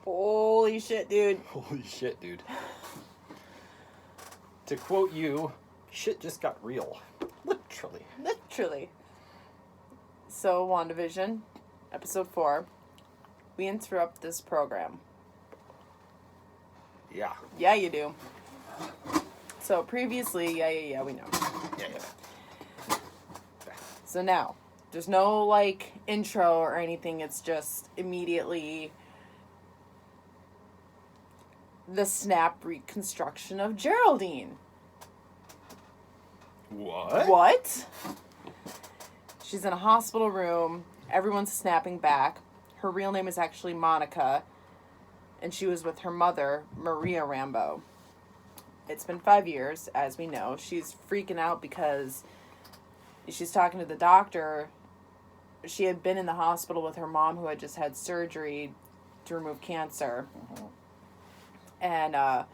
Holy shit, dude. Holy shit, dude. To quote you, shit just got real. Literally. Literally. So, WandaVision, episode 4. We interrupt this program. Yeah. Yeah, you do. So, previously, yeah, we know. Yeah. So now, there's no, like, intro or anything. It's just immediately the snap reconstruction of Geraldine. What? What? She's in a hospital room. Everyone's snapping back. Her real name is actually Monica, and she was with her mother, Maria Rambeau. It's been 5 years, as we know. She's freaking out because she's talking to the doctor. She had been in the hospital with her mom, who had just had surgery to remove cancer. Mm-hmm. And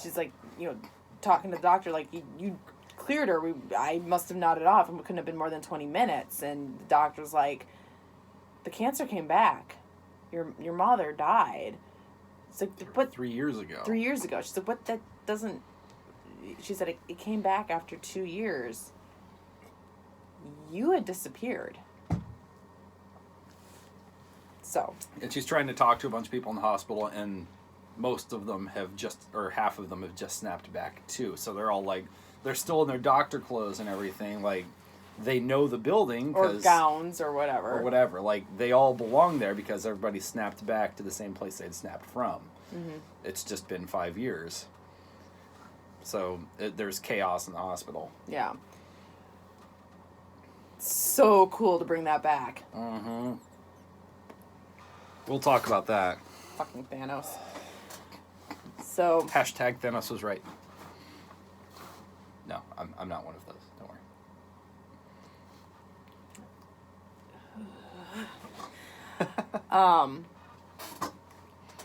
she's like, talking to the doctor, like, you cleared her. I must have nodded off, and it couldn't have been more than 20 minutes. And the doctor's like, the cancer came back. Your mother died. It's like, what? 3 years ago. 3 years ago. She's like, what? That doesn't... She said, it came back after 2 years. You had disappeared. So. And she's trying to talk to a bunch of people in the hospital, and most of them half of them have just snapped back too. So they're all like, they're still in their doctor clothes and everything. Like, they know the building. Or gowns or whatever. Like, they all belong there because everybody snapped back to the same place they'd snapped from. Mm-hmm. It's just been 5 years. So there's chaos in the hospital. Yeah. So cool to bring that back. Mm-hmm. We'll talk about that. Fucking Thanos. So. Hashtag Thanos was right. No, I'm not one of those. Don't worry.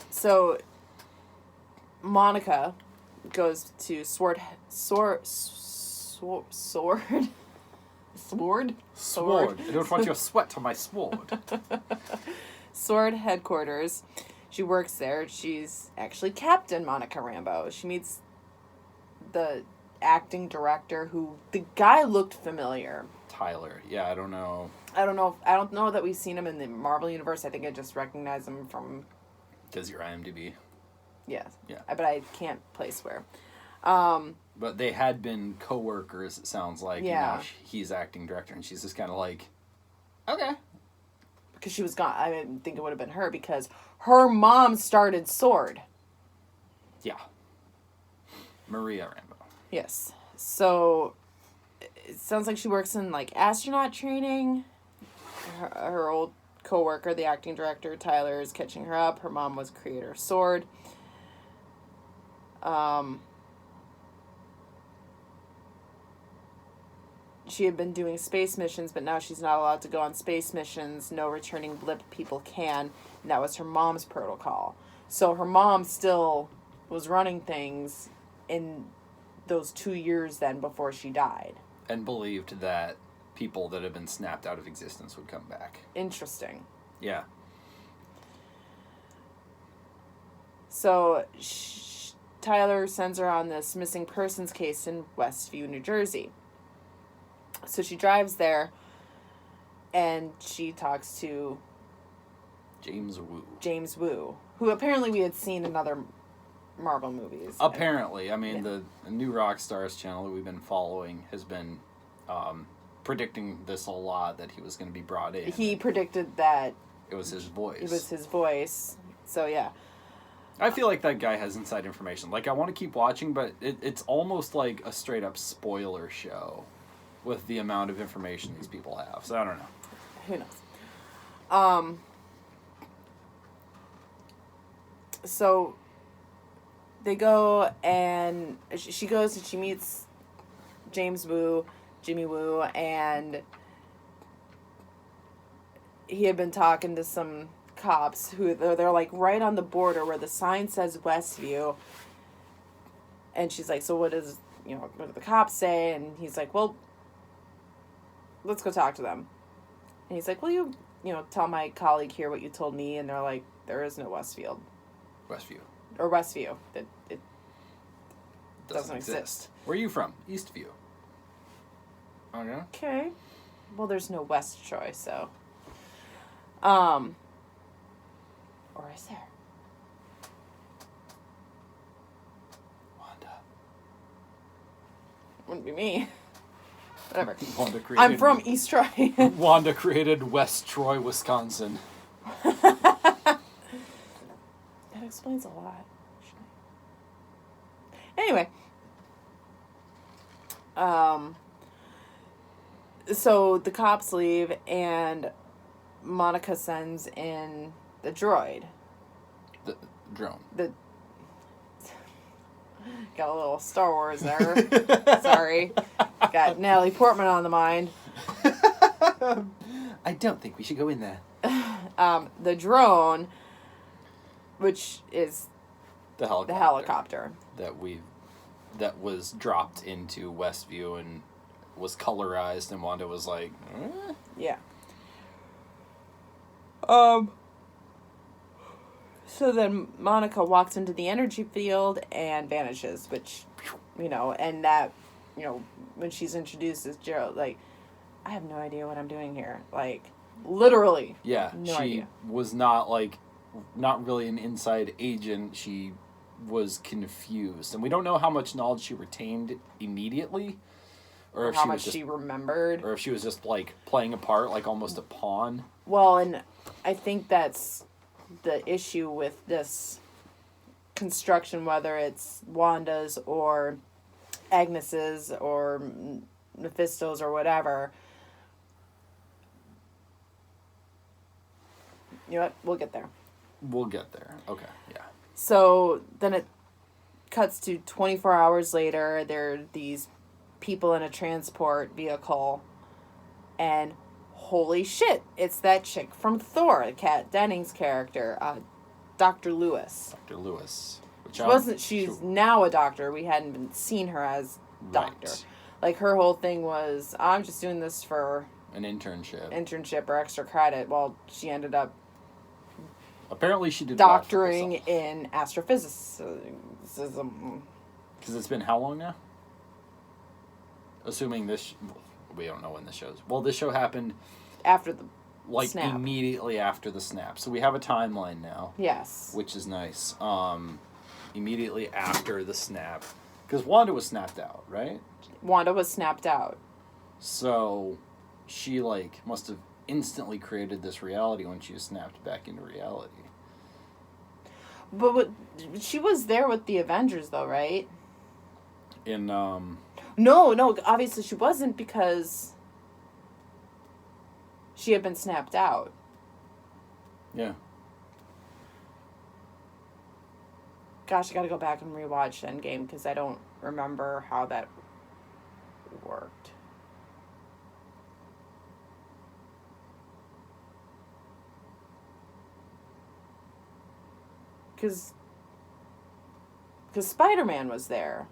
So Monica goes to Sword. I don't want your sweat on my sword. Sword headquarters. She works there. She's actually Captain Monica Rambeau. She meets the acting director, who the guy looked familiar. Tyler. Yeah, I don't know. I don't know that we've seen him in the Marvel universe. I think I just recognize him from. Does your IMDb? Yeah. Yeah. But I can't place where. But they had been co-workers, it sounds like. Yeah. And now he's acting director, and she's just kind of like, okay. Because she was gone. I didn't think it would have been her, because her mom started Sword. Yeah. Maria Rambeau. Yes. So, it sounds like she works in, like, astronaut training. Her old co-worker, the acting director, Tyler, is catching her up. Her mom was creator of Sword. She had been doing space missions, but now she's not allowed to go on space missions. No returning blip people can. And that was her mom's protocol. So her mom still was running things in those 2 years then before she died. And believed that people that had been snapped out of existence would come back. Interesting. Yeah. So Tyler sends her on this missing persons case in Westview, New Jersey. So she drives there, and she talks to James Woo, who apparently we had seen in other Marvel movies. Apparently. I mean, the New Rockstars channel that we've been following has been predicting this a lot, that he was going to be brought in. He predicted that it was his voice. It was his voice. So, yeah. I feel like that guy has inside information. Like, I want to keep watching, but it's almost like a straight-up spoiler show with the amount of information these people have. So, I don't know. Who knows? So, they go, and she goes and she meets Jimmy Woo, and he had been talking to some cops who they're like right on the border where the sign says Westview, and she's like, so what do the cops say? And he's like, well, let's go talk to them. And he's like, will you tell my colleague here what you told me? And they're like, there is no Westfield. Westview. Or Westview. That it doesn't exist. Where are you from? Eastview. Okay. Okay. Well, there's no West Troy, so. Or is there? Wanda. Wouldn't be me. Whatever. Wanda created, I'm from East Troy. Wanda created West Troy, Wisconsin. That explains a lot. Anyway. So the cops leave and Monica sends in the droid. The drone. Got a little Star Wars there. Sorry. Got Natalie Portman on the mind. I don't think we should go in there. The drone, which is The helicopter. the helicopter. That was dropped into Westview and was colorized, and Wanda was like, eh? Yeah. So then Monica walks into the energy field and vanishes, which, and that, when she's introduced as Gerald, like, I have no idea what I'm doing here. Like, literally. Yeah, no she idea. was not really an inside agent. She was confused. And we don't know how much knowledge she retained immediately. Or how much she remembered. Or if she was just, playing a part, almost a pawn. Well, and I think that's the issue with this construction, whether it's Wanda's or Agnes's or Mephisto's or whatever. You know what? We'll get there. We'll get there. Okay, yeah. So then it cuts to 24 hours later. There are these people in a transport vehicle, and holy shit, it's that chick from Thor, Kat Dennings' character, Dr. Lewis. Dr. Lewis. She's now a doctor. We hadn't been seen her as doctor. Right. Like, her whole thing was, I'm just doing this for An internship or extra credit. Well, she ended up apparently she did doctoring in astrophysicism. Because it's been how long now? Assuming we don't know when this show's. Well, this show happened After the snap. Immediately after the snap. So we have a timeline now. Yes. Which is nice. Immediately after the snap. Because Wanda was snapped out, right? Wanda was snapped out. So she must have instantly created this reality when she was snapped back into reality. But she was there with the Avengers, though, right? No, obviously she wasn't, because she had been snapped out. Yeah. Gosh, I gotta go back and rewatch Endgame, because I don't remember how that worked. Because Spider-Man was there.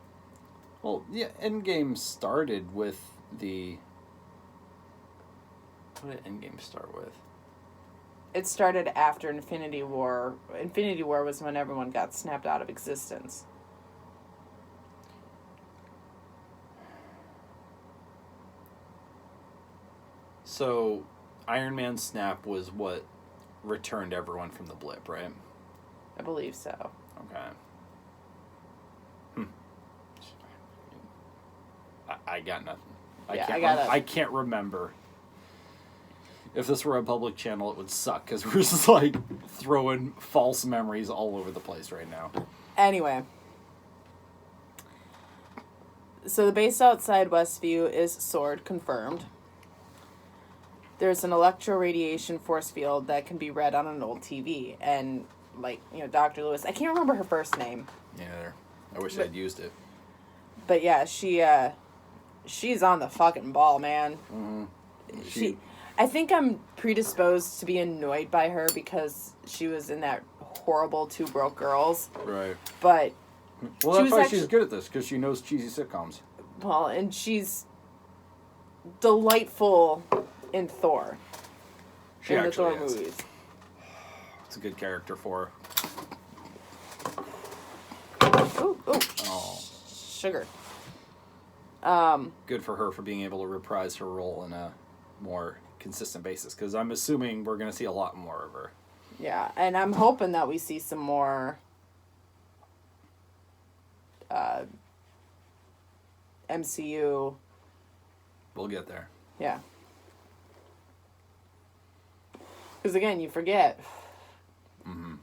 Well, yeah, Endgame started with the... What did Endgame start with? It started after Infinity War. Infinity War was when everyone got snapped out of existence. So, Iron Man's snap was what returned everyone from the blip, right? I believe so. Okay. I got nothing. I can't remember. If this were a public channel, it would suck, because we're just, throwing false memories all over the place right now. Anyway. So the base outside Westview is SWORD, confirmed. There's an electroradiation force field that can be read on an old TV. And, Dr. Lewis, I can't remember her first name. Yeah, I wish I'd used it. But yeah, she's on the fucking ball, man. Mm-hmm. I think I'm predisposed to be annoyed by her because she was in that horrible Two Broke Girls. Right. But well, that's why she's good at this, because she knows cheesy sitcoms. Well, and she's delightful in Thor. She in the actually Thor is. movies. It's a good character for Ooh, ooh. her. Oh, Sugar. good for her for being able to reprise her role in a more consistent basis. Because I'm assuming we're going to see a lot more of her. Yeah, and I'm hoping that we see some more MCU. We'll get there. Yeah. Because again, you forget, Mm-hmm.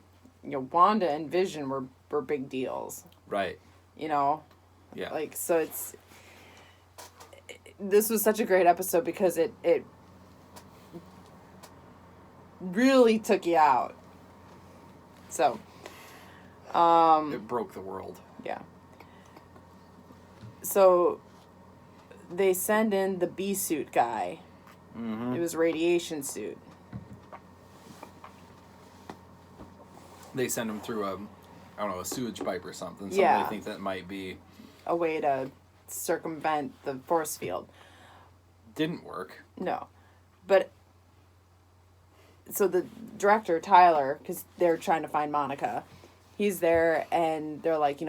you know, Wanda and Vision were big deals. Right. You know? Yeah. Like, so it's... This was such a great episode because it really took you out. So, it broke the world. yeah. So, they send in the bee suit guy. Mm-hmm. It was a radiation suit. They send him through a sewage pipe or something. Yeah. Somebody think that might be... A way to circumvent the force field. Didn't work. No. But, so the director, Tyler, because they're trying to find Monica, he's there and they're like,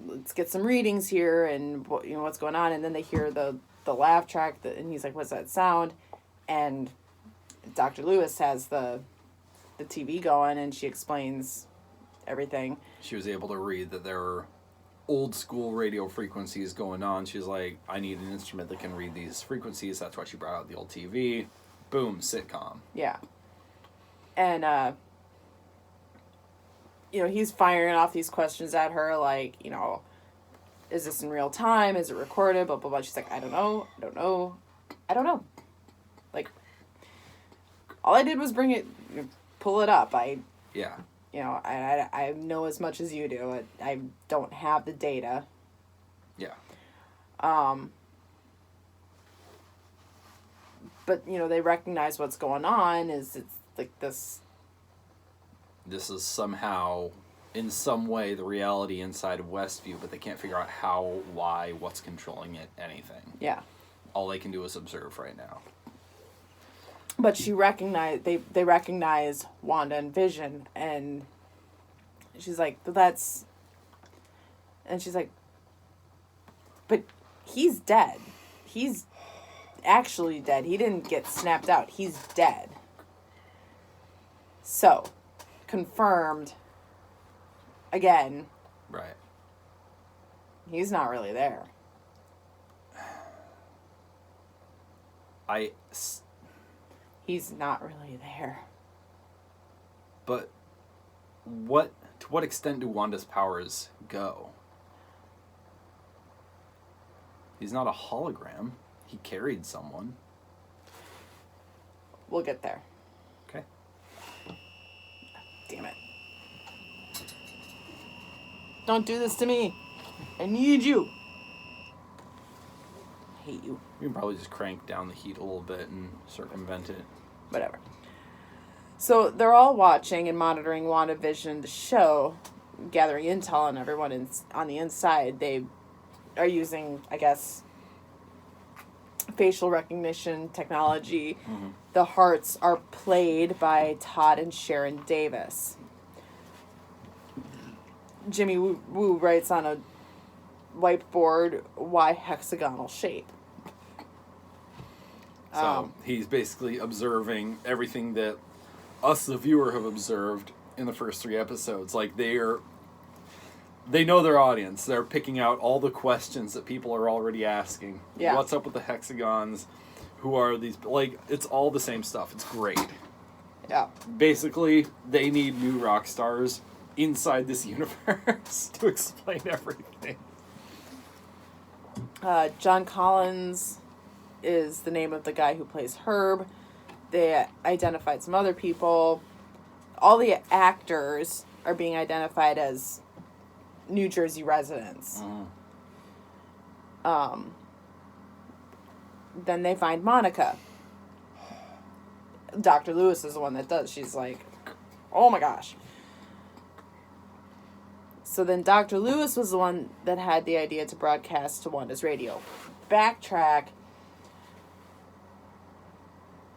let's get some readings here and what's going on. And then they hear the laugh track and he's like, what's that sound? And Dr. Lewis has the TV going and she explains everything. She was able to read that there were old school radio frequencies going on. She's like, I need an instrument that can read these frequencies. That's why she brought out the old TV. Boom, sitcom. Yeah. And, he's firing off these questions at her, like, is this in real time? Is it recorded? Blah, blah, blah. She's like, I don't know. Like, all I did was pull it up. Yeah. I know as much as you do. I don't have the data. Yeah. But, they recognize what's going on it's like this. This is somehow, in some way, the reality inside of Westview, but they can't figure out how, why, what's controlling it, anything. Yeah. All they can do is observe right now. But they recognize Wanda and Vision, and she's like, she's like, but he's dead. He's actually dead. He didn't get snapped out. He's dead. So, confirmed, again. Right. He's not really there. He's not really there. But to what extent do Wanda's powers go? He's not a hologram. He carried someone. We'll get there. Okay. Damn it. Don't do this to me. I need you. I hate you. You can probably just crank down the heat a little bit and circumvent it. Whatever. So they're all watching and monitoring WandaVision, the show, gathering intel on everyone on the inside. They are using, I guess, facial recognition technology. Mm-hmm. The hearts are played by Todd and Sharon Davis. Jimmy Woo writes on a whiteboard, why hexagonal shape? So he's basically observing everything that us, the viewer, have observed in the first 3 episodes. Like, they know their audience. They're picking out all the questions that people are already asking. Yeah. What's up with the hexagons? Who are these? Like, it's all the same stuff. It's great. Yeah. Basically, they need new rock stars inside this universe to explain everything. John Collins is the name of the guy who plays Herb. They identified some other people. All the actors are being identified as New Jersey residents. Then they find Monica. Dr. Lewis is the one that does. She's like, oh my gosh. So then Dr. Lewis was the one that had the idea to broadcast to Wanda's radio. Backtrack.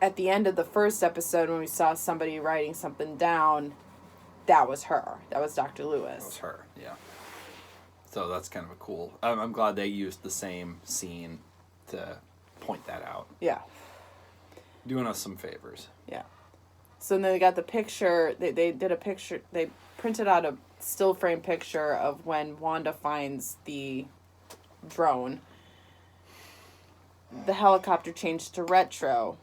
at the end of the first episode, when we saw somebody writing something down, that was her. That was Dr. Lewis. That was her, yeah. So that's kind of a cool... I'm glad they used the same scene to point that out. Yeah. Doing us some favors. Yeah. So then they got the picture, they did a picture, they printed out a still frame picture of when Wanda finds the drone. The helicopter changed to retro.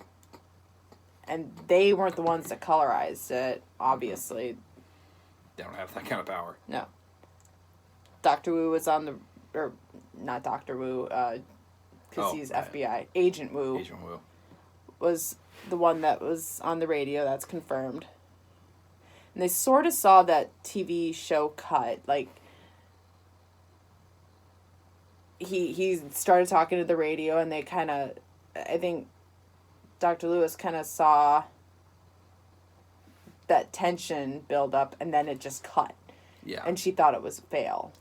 And they weren't the ones that colorized it, obviously. They don't have that kind of power. No. Dr. Wu was on the... Or, not Dr. Wu, because he's FBI. Agent Wu. Agent Wu. Was the one that was on the radio, that's confirmed. And they sort of saw that TV show cut. Like, he started talking to the radio, and they kind of... I think Dr. Lewis kind of saw that tension build up, and then it just cut. Yeah. And she thought it was a fail.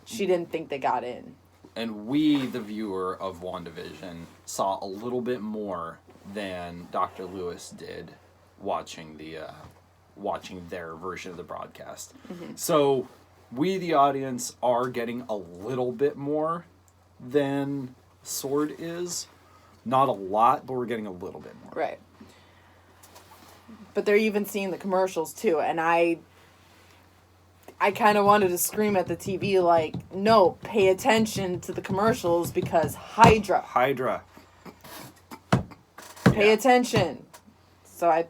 She didn't think they got in. And we, the viewer of WandaVision, saw a little bit more than Dr. Lewis did watching their version of the broadcast. Mm-hmm. So we, the audience, are getting a little bit more than Sword is. Not a lot, but we're getting a little bit more. Right. But they're even seeing the commercials, too. And I kind of wanted to scream at the TV, like, no, pay attention to the commercials because Hydra. Pay attention. So I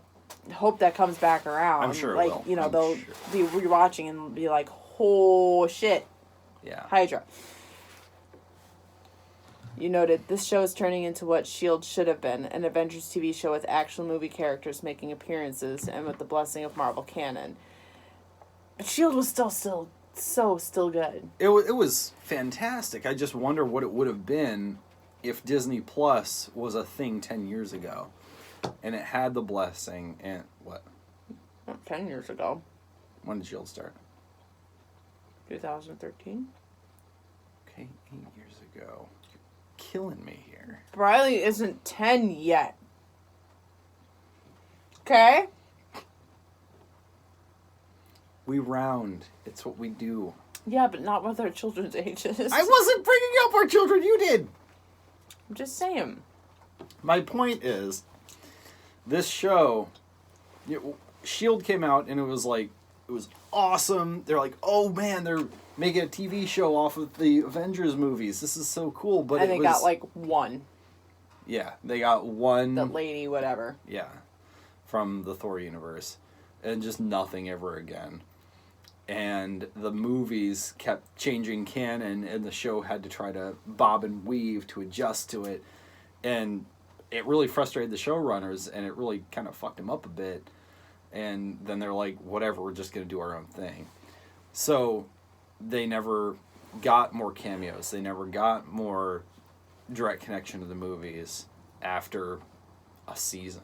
hope that comes back around. I'm sure it like, will. You know, they'll be rewatching and be like, oh, shit. Yeah. Hydra. You noted, this show is turning into what S.H.I.E.L.D. should have been, an Avengers TV show with actual movie characters making appearances and with the blessing of Marvel canon. But S.H.I.E.L.D. was still good. It was fantastic. I just wonder what it would have been if Disney Plus was a thing 10 years ago. And it had the blessing and... What? 10 years ago. When did S.H.I.E.L.D. start? 2013. Okay, 8 years ago. Killing me here. Briley isn't 10 yet. Okay? We round. It's what we do. Yeah, but not with our children's ages. I wasn't bringing up our children. You did. I'm just saying. My point is, this show, S.H.I.E.L.D. came out and it was awesome. They're like, oh man, they're making a TV show off of the Avengers movies. This is so cool. But and they got one. Yeah, they got one. That lady, whatever. Yeah, from the Thor universe, and just nothing ever again. And the movies kept changing canon, and the show had to try to bob and weave to adjust to it. And it really frustrated the showrunners, and it really kind of fucked them up a bit. And then they're like, whatever, we're just going to do our own thing. So they never got more cameos. They never got more direct connection to the movies after a season.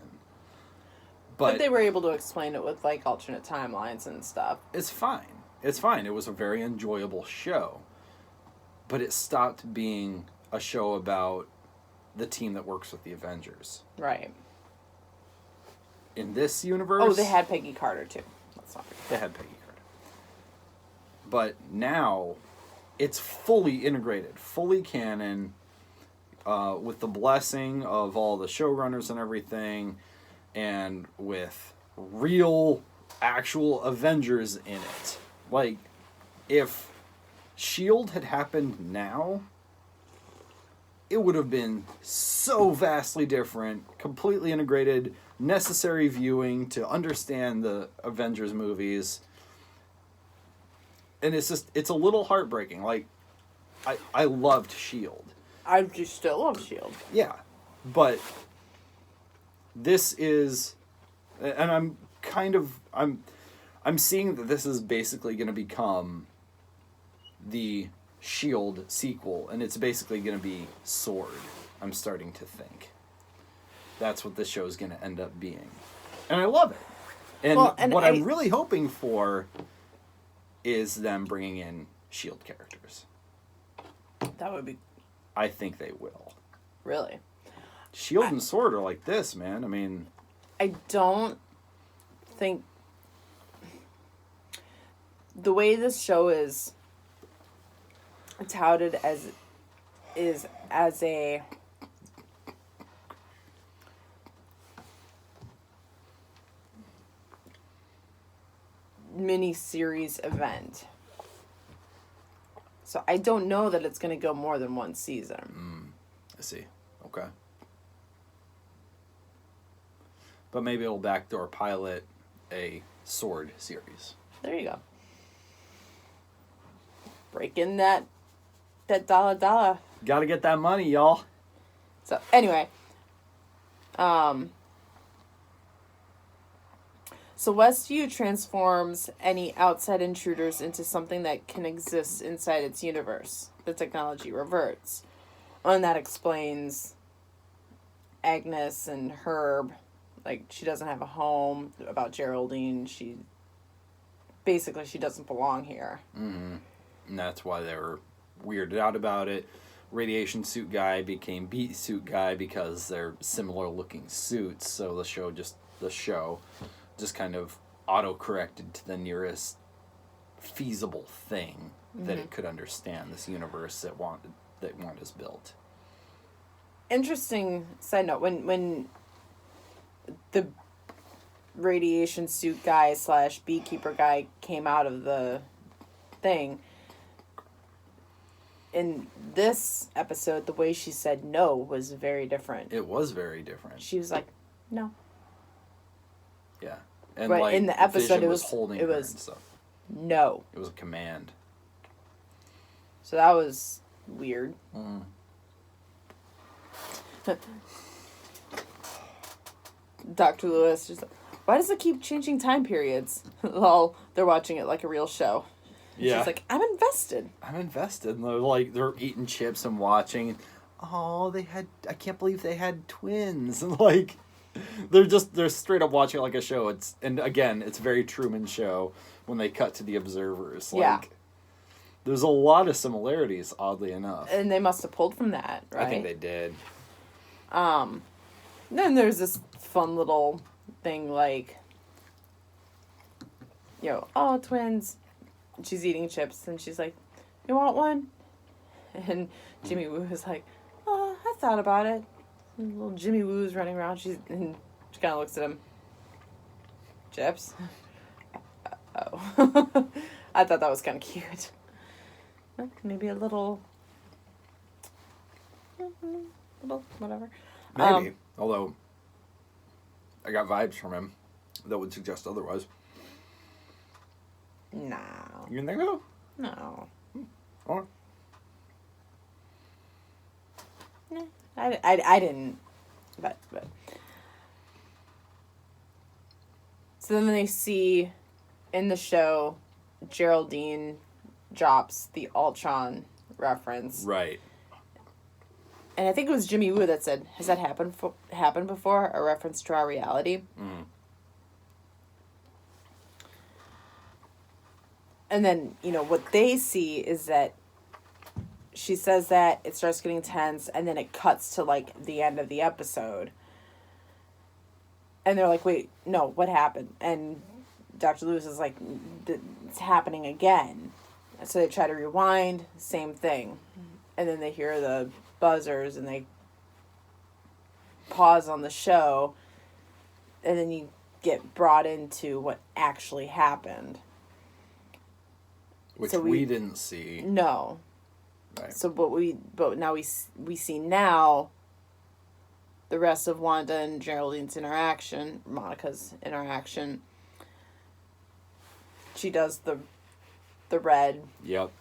But they were able to explain it with, alternate timelines and stuff. It's fine. It's fine. It was a very enjoyable show. But it stopped being a show about the team that works with the Avengers. Right. In this universe... Oh, they had Peggy Carter, too. Let's not forget. They had Peggy Carter. But now, it's fully integrated, fully canon, with the blessing of all the showrunners and everything, and with real, actual Avengers in it. If S.H.I.E.L.D. had happened now, it would have been so vastly different, completely integrated, necessary viewing to understand the Avengers movies. And it's a little heartbreaking. I loved S.H.I.E.L.D. I just still love S.H.I.E.L.D. Yeah, but this is, and I'm seeing that this is basically going to become the S.H.I.E.L.D. sequel, and it's basically going to be Sword, I'm starting to think. That's what this show is going to end up being. And I love it. And I'm really hoping for is them bringing in S.H.I.E.L.D. characters. That would be... I think they will. Really? Shield and sword are like this, man. I mean, I don't think the way this show is touted as a mini-series event. So I don't know that it's going to go more than one season. I see. Okay. But maybe it'll backdoor pilot a sword series. There you go. Break in that dollar. Gotta get that money, y'all. So anyway, so Westview transforms any outside intruders into something that can exist inside its universe. The technology reverts. And that explains Agnes and Herb. Like, she doesn't have a home. About Geraldine, she doesn't belong here. Mm-hmm. And that's why they were weirded out about it. Radiation suit guy became beat suit guy because they're similar looking suits. So the show just kind of auto-corrected to the nearest feasible thing that it could understand, this universe that Wanda's built. Interesting side note, when the radiation suit guy / beekeeper guy came out of the thing, in this episode, the way she said no was very different. It was very different. She was like, no. Yeah. And but like, in the episode, Vision it was holding it her was and stuff. no. It was a command. So that was weird. Dr. Lewis just like, why does it keep changing time periods? Well, they're watching it like a real show. Yeah. She's like, I'm invested. And they're eating chips and watching. Oh, I can't believe they had twins. And like, they're straight up watching it like a show. And again, it's very Truman Show when they cut to the observers. Like, yeah. There's a lot of similarities, oddly enough. And they must have pulled from that, right? I think they did. Then there's this fun little thing like, oh, twins. She's eating chips and she's like, you want one? And Jimmy Woo is like, oh, I thought about it. And little Jimmy Woo's running around. And she kind of looks at him. Chips? Oh. I thought that was kind of cute. Maybe a little whatever. Maybe. Although, I got vibes from him that would suggest otherwise. No. You didn't think so? No. Oh. No. I didn't. But. So then they see in the show, Geraldine drops the Ultron reference. Right. And I think it was Jimmy Woo that said, has that happened before? A reference to our reality? Mm. And then, what they see is that she says that, it starts getting tense, and then it cuts to, like, the end of the episode. And they're like, wait, no, what happened? And Dr. Lewis is like, it's happening again. So they try to rewind, same thing. And then they hear the buzzers, and they pause on the show, and then you get brought into what actually happened. Which So we didn't see. No. Right. So but now we see now the rest of Wanda and Geraldine's interaction, Monica's interaction. She does the red Yep.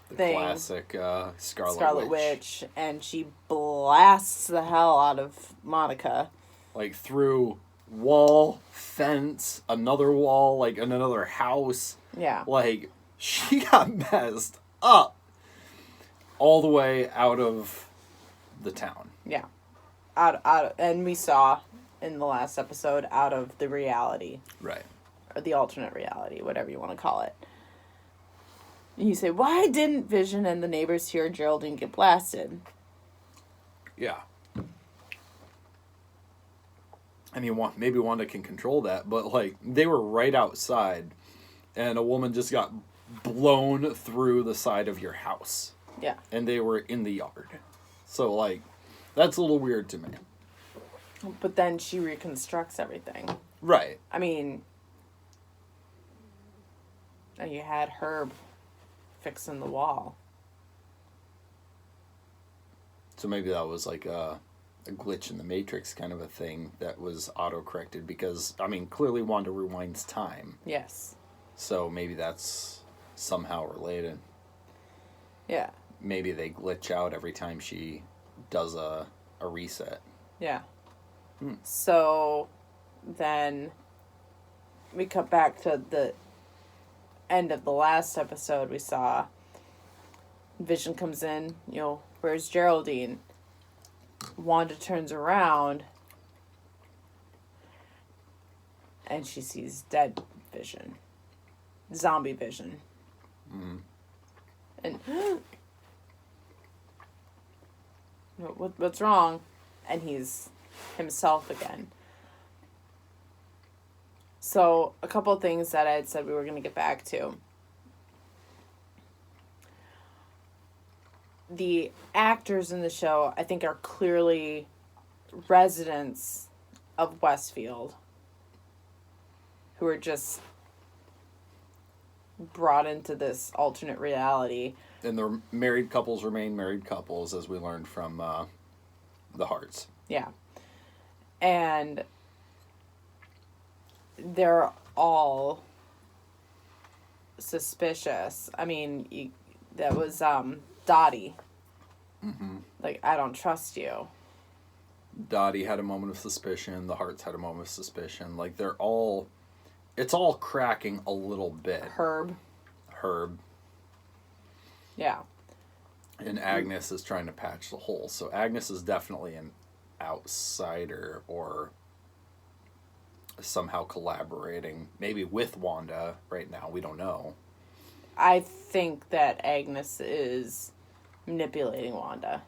The thing. classic Scarlet Witch, and she blasts the hell out of Monica. Like through wall, fence, another wall, like in another house. Yeah. Like, she got messed up all the way out of the town. Yeah. Out and we saw in the last episode, out of the reality. Right. Or the alternate reality, whatever you want to call it. And you say, why didn't Vision and the neighbors hear Geraldine get blasted? Yeah. I mean, maybe Wanda can control that, but like they were right outside, and a woman just got blown through the side of your house. Yeah. And they were in the yard. So like, that's a little weird to me. But then she reconstructs everything. Right. I mean, you had Herb fixing the wall. So maybe that was like a glitch in the Matrix kind of a thing that was auto-corrected because, I mean, clearly Wanda rewinds time. Yes. So maybe that's somehow related. Yeah. Maybe they glitch out every time she does a reset. Yeah. So then we cut back to the end of the last episode. We saw Vision comes in, where's Geraldine? Wanda turns around and she sees dead Vision. Zombie Vision. Mm-hmm. And what's wrong? And he's himself again. So, a couple of things that I had said we were going to get back to. The actors in the show, I think, are clearly residents of Westfield who are just brought into this alternate reality. And the married couples remain married couples, as we learned from the Hearts. Yeah. And they're all suspicious. I mean, that was Dottie. Mm-hmm. Like, I don't trust you. Dottie had a moment of suspicion. The Hearts had a moment of suspicion. Like, it's all cracking a little bit. Herb. Yeah. And Agnes is trying to patch the hole. So Agnes is definitely an outsider or somehow collaborating, maybe with Wanda right now. We don't know. I think that Agnes is manipulating Wanda.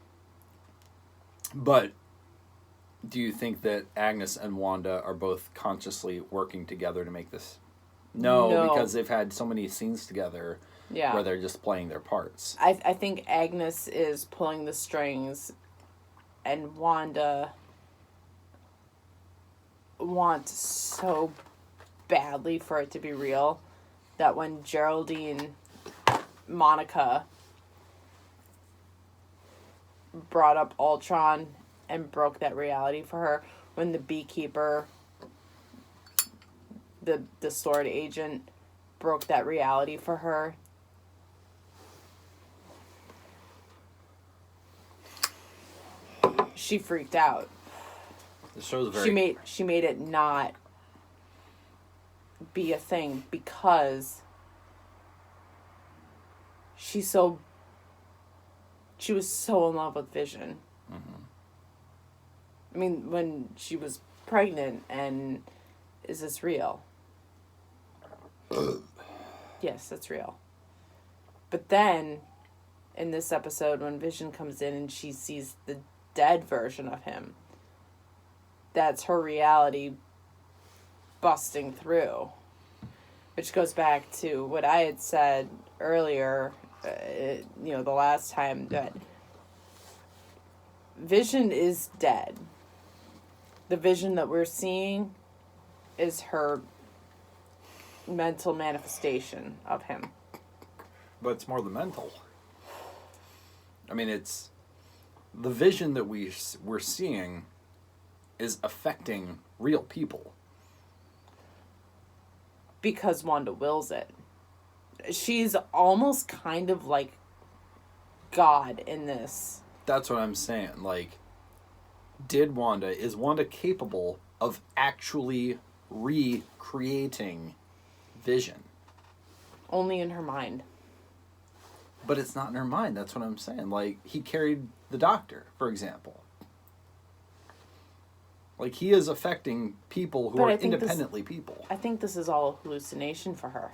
But do you think that Agnes and Wanda are both consciously working together to make this? No, because they've had so many scenes together where they're just playing their parts. I think Agnes is pulling the strings and Wanda wants so badly for it to be real that when Geraldine, Monica, brought up Ultron and broke that reality for her, when the beekeeper, the sword agent, broke that reality for her, she freaked out. The show's very... She made it not be a thing because she was so in love with Vision. Mm-hmm. I mean, when she was pregnant, and is this real? Yes, that's real. But then, in this episode, when Vision comes in and she sees the dead version of him, that's her reality busting through. Which goes back to what I had said earlier, the last time, that Vision is dead. The Vision that we're seeing is her mental manifestation of him. But it's more the mental. I mean, it's... The Vision that we're seeing is affecting real people. Because Wanda wills it. She's almost kind of like God in this. That's what I'm saying. Like, is Wanda capable of actually recreating Vision? Only in her mind. But it's not in her mind. That's what I'm saying. Like, he carried the Doctor, for example. Like, he is affecting people who are independently people. I think this is all a hallucination for her.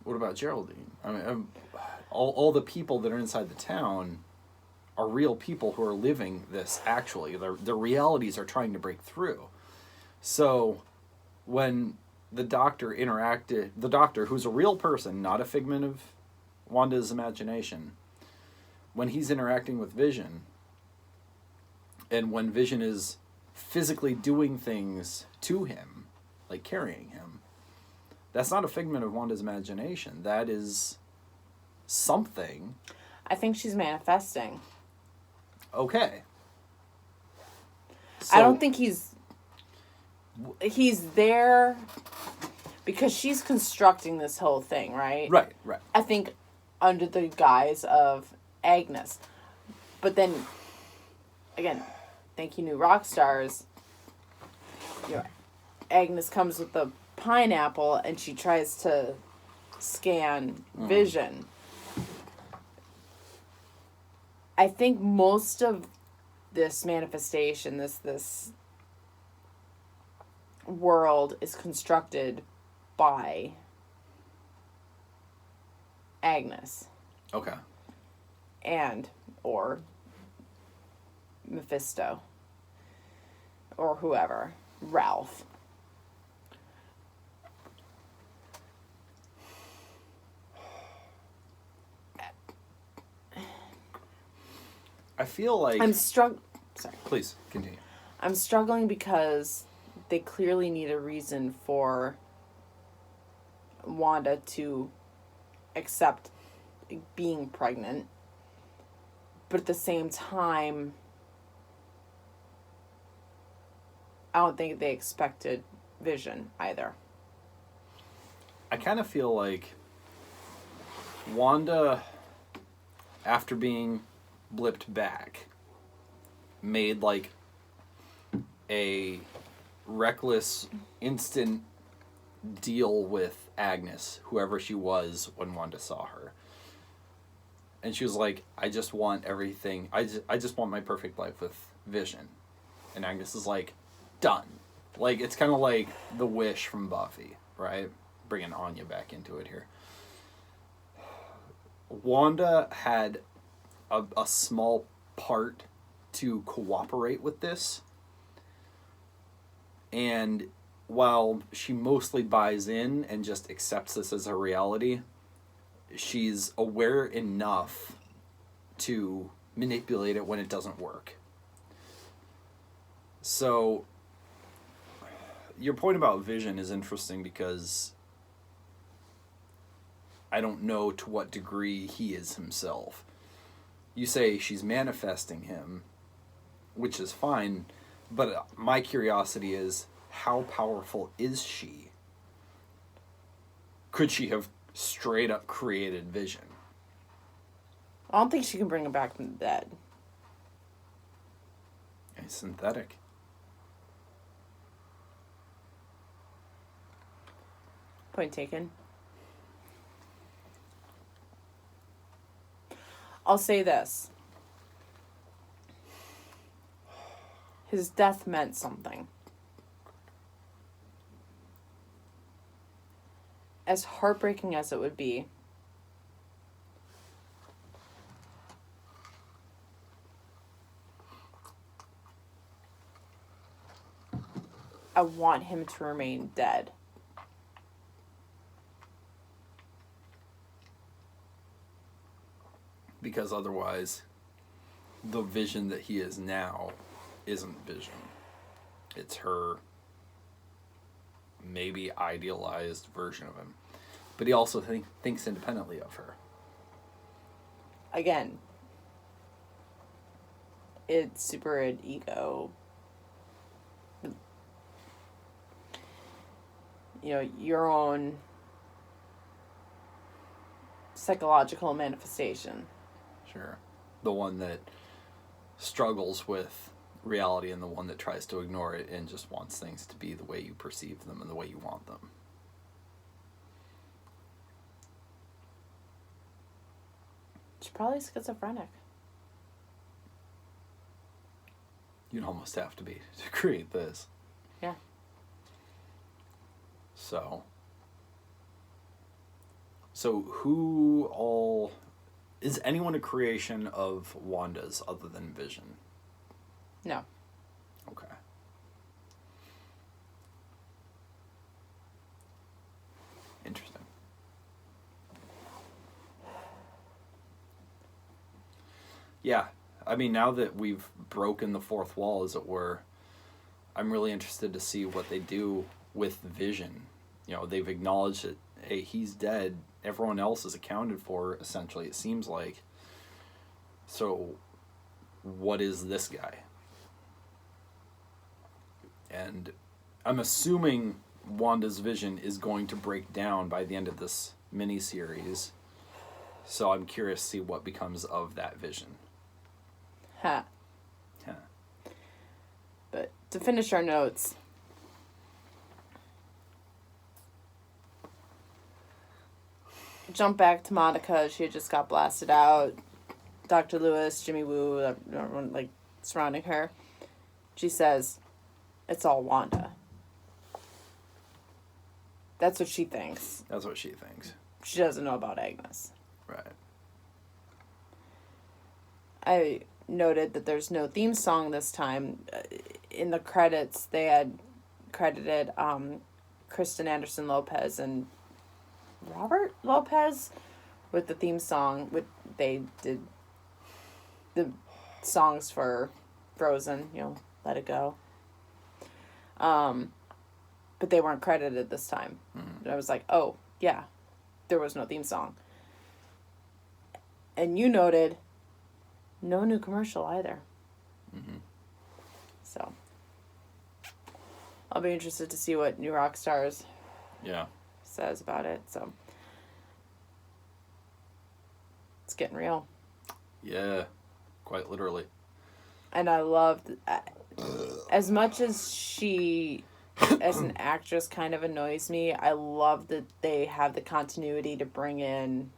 What about Geraldine? I mean, all the people that are inside the town are real people who are living this actually. Their realities are trying to break through. So when the doctor, who's a real person, not a figment of Wanda's imagination, when he's interacting with Vision, and when Vision is physically doing things to him, like carrying him, that's not a figment of Wanda's imagination. That is something. I think she's manifesting. Okay. I don't think he's there because she's constructing this whole thing, right? Right. I think under the guise of Agnes. But then, again, thank you, new rock stars. Agnes comes with the pineapple and she tries to scan Vision. I think most of this manifestation, this world is constructed by Agnes. Okay. Or Mephisto. Or whoever. Ralph. I feel like... Sorry. Please, continue. I'm struggling because they clearly need a reason for Wanda to accept being pregnant. But at the same time, I don't think they expected Vision either. I kind of feel like Wanda, after being blipped back, made like a reckless instant deal with Agnes, whoever she was, when Wanda saw her. And she was like, I just want everything, I just want my perfect life with Vision. And Agnes is like, done. Like, it's kind of like the Wish from Buffy, right? Bringing Anya back into it here. Wanda had a small part to cooperate with this. And while she mostly buys in and just accepts this as a reality, she's aware enough to manipulate it when it doesn't work. So, your point about Vision is interesting because I don't know to what degree he is himself. You say she's manifesting him, which is fine, but my curiosity is, how powerful is she? Could she have straight up created Vision? I don't think she can bring him back from the dead. He's synthetic. Point taken. I'll say this. His death meant something. As heartbreaking as it would be, I want him to remain dead. Because otherwise, the Vision that he is now isn't Vision. It's her maybe idealized version of him. But he also thinks independently of her. Again, it's super ego. You know, your own psychological manifestation. Sure. The one that struggles with reality and the one that tries to ignore it and just wants things to be the way you perceive them and the way you want them. She's probably schizophrenic. You'd almost have to be to create this. Yeah. So who all Is anyone a creation of Wanda's other than Vision? No. Okay. Interesting. Yeah. I mean, now that we've broken the fourth wall, as it were, I'm really interested to see what they do with Vision. You know, they've acknowledged that, hey, he's dead. Everyone else is accounted for, essentially, it seems like. So, what is this guy? And I'm assuming Wanda's vision is going to break down by the end of this miniseries. So I'm curious to see what becomes of that vision. Ha. Huh. But to finish our notes, jump back to Monica. She had just got blasted out. Dr. Lewis, Jimmy Woo, everyone like surrounding her. She says, "It's all Wanda." That's what she thinks. That's what she thinks. She doesn't know about Agnes. Right. I noted that there's no theme song this time. In the credits, they had credited Kristen Anderson Lopez and Robert Lopez with the theme song. They did the songs for Frozen, Let It Go. But they weren't credited this time. Mm-hmm. I was like, oh, yeah, there was no theme song. And you noted no new commercial either. Mm-hmm. So I'll be interested to see what New Rockstars says about it. So it's getting real. Yeah, quite literally. And I loved, as much as she, as an actress, kind of annoys me, I love that they have the continuity to bring in,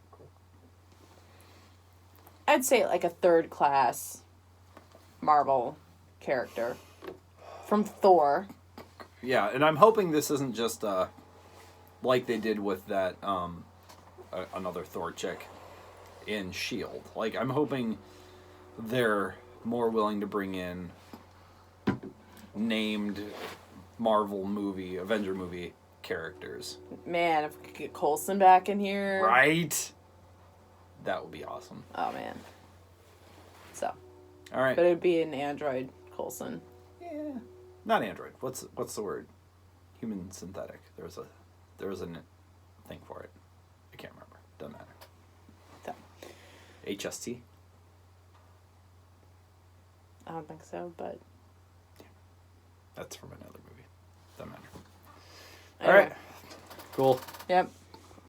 I'd say like a third class Marvel character from Thor. Yeah, and I'm hoping this isn't just like they did with that another Thor chick in S.H.I.E.L.D. Like, I'm hoping they're more willing to bring in named Marvel movie, Avenger movie characters. Man, if we could get Coulson back in here. Right? That would be awesome. Oh, man. So. All right. But it'd be an android Coulson. Yeah. Not android. What's the word? Human synthetic. There was a thing for it. I can't remember. Doesn't matter. So. HST? I don't think so, but... Yeah. That's from another movie. Doesn't matter. Anyway. All right. Cool. Yep.